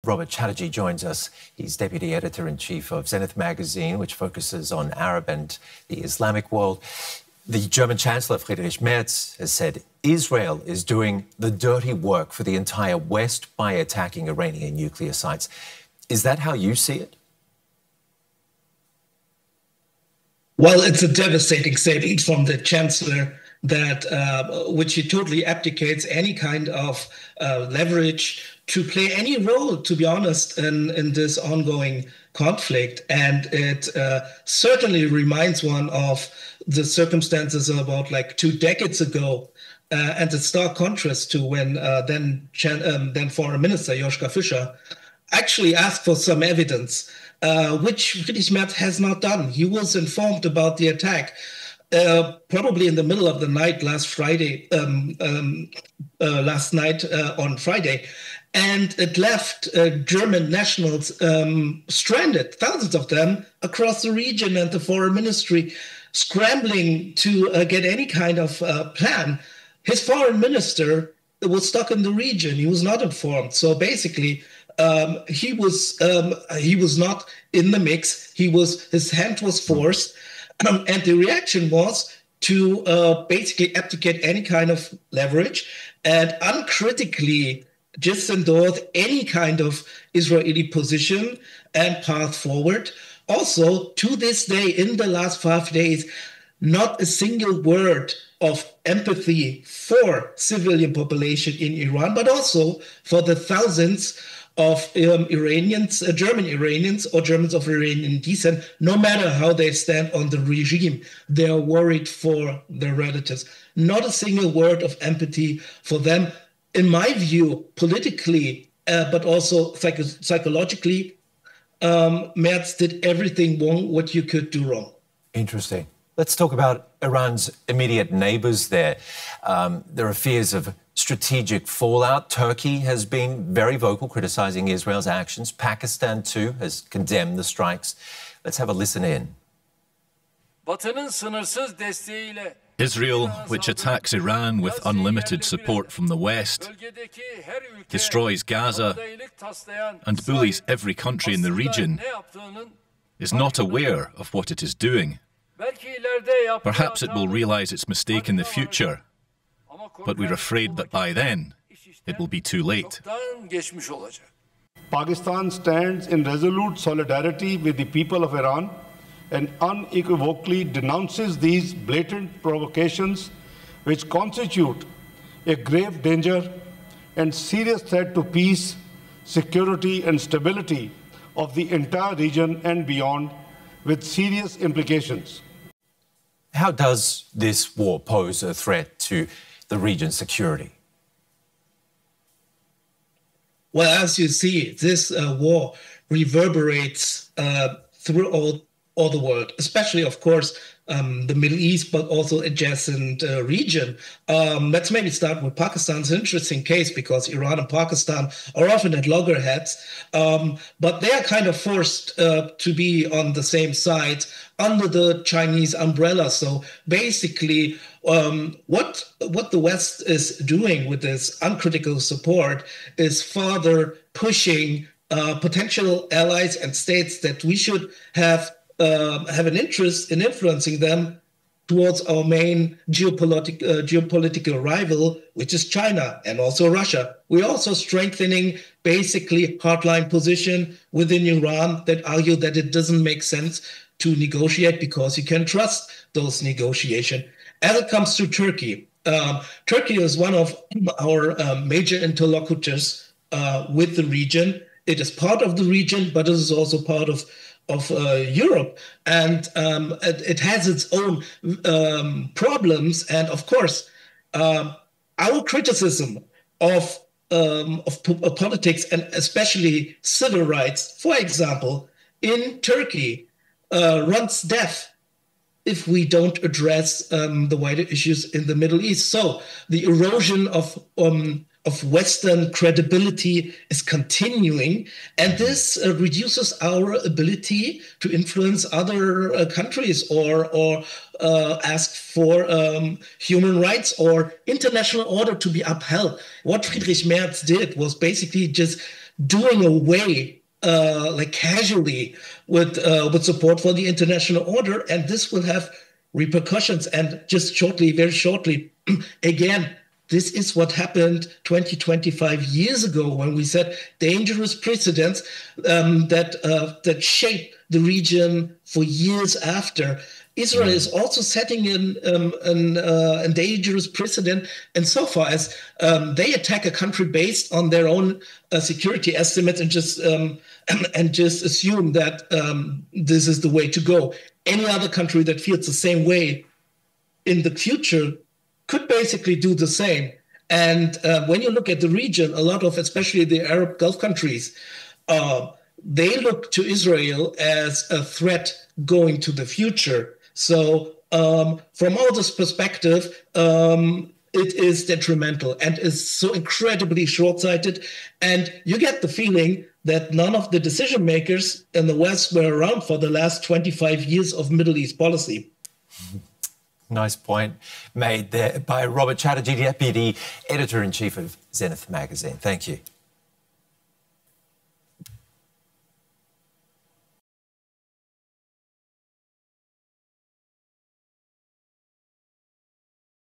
Robert Chatterjee joins us. He's Deputy Editor-in-Chief of Zenith magazine, which focuses on Arab and the Islamic world. The German Chancellor, Friedrich Merz, has said Israel is doing the dirty work for the entire West by attacking Iranian nuclear sites. Is that how you see it? Well, it's a devastating statement from the Chancellor that which he totally abdicates any kind of leverage to play any role, to be honest, in this ongoing conflict. And it certainly reminds one of the circumstances about like 2 decades ago, and the stark contrast to when then Foreign Minister Joschka Fischer actually asked for some evidence, which Friedrich Merz has not done. He was informed about the attack probably in the middle of the night last night on Friday, and it left German nationals stranded, thousands of them across the region, and the foreign ministry scrambling to get any kind of plan. His foreign minister was stuck in the region. He was not informed. So basically, he was not in the mix. His hand was forced. And the reaction was to basically abdicate any kind of leverage and uncritically just endorse any kind of Israeli position and path forward. Also, to this day, in the last 5 days, not a single word of empathy for civilian population in Iran, but also for the thousands of Iranians, German Iranians or Germans of Iranian descent. No matter how they stand on the regime, they are worried for their relatives. Not a single word of empathy for them. In my view, politically, but also psychologically, Merz did everything wrong what you could do wrong. Interesting. Let's talk about Iran's immediate neighbours there. There are fears of strategic fallout. Turkey has been very vocal, criticising Israel's actions. Pakistan, too, has condemned the strikes. Let's have a listen in. Israel, which attacks Iran with unlimited support from the West, destroys Gaza and bullies every country in the region, is not aware of what it is doing. Perhaps it will realise its mistake in the future, but we're afraid that by then it will be too late. Pakistan stands in resolute solidarity with the people of Iran and unequivocally denounces these blatant provocations which constitute a grave danger and serious threat to peace, security and stability of the entire region and beyond, with serious implications. How does this war pose a threat to the region's security? Well, as you see, this war reverberates through all the world, especially, of course, the Middle East, but also adjacent region. Let's maybe start with Pakistan. It's an interesting case because Iran and Pakistan are often at loggerheads, but they are kind of forced to be on the same side under the Chinese umbrella. So basically, what the West is doing with this uncritical support is further pushing potential allies and states that we should have an interest in influencing them towards our main geopolitical rival, which is China and also Russia. We're also strengthening basically hardline position within Iran that argue that it doesn't make sense to negotiate because you can trust those negotiations. As it comes to Turkey, Turkey is one of our major interlocutors with the region. It is part of the region, but it is also part of Europe, and it has its own problems. And of course, our criticism of politics and especially civil rights, for example, in Turkey, runs deaf if we don't address the wider issues in the Middle East. So the erosion of Western credibility is continuing, and this reduces our ability to influence other countries or ask for human rights or international order to be upheld. What Friedrich Merz did was basically just doing away like casually with support for the international order, and this will have repercussions. And just shortly, very shortly, again, this is what happened 20, 25 years ago when we set dangerous precedents that shape the region for years after. Israel is also setting a dangerous precedent insofar as they attack a country based on their own security estimates and just assume that this is the way to go. Any other country that feels the same way in the future could basically do the same. And when you look at the region, a lot of, especially the Arab Gulf countries, they look to Israel as a threat going to the future. So from all this perspective, it is detrimental and is so incredibly short-sighted. And you get the feeling that none of the decision makers in the West were around for the last 25 years of Middle East policy. Nice point made there by Robert Chatterjee, Deputy Editor-in-Chief of Zenith magazine. Thank you.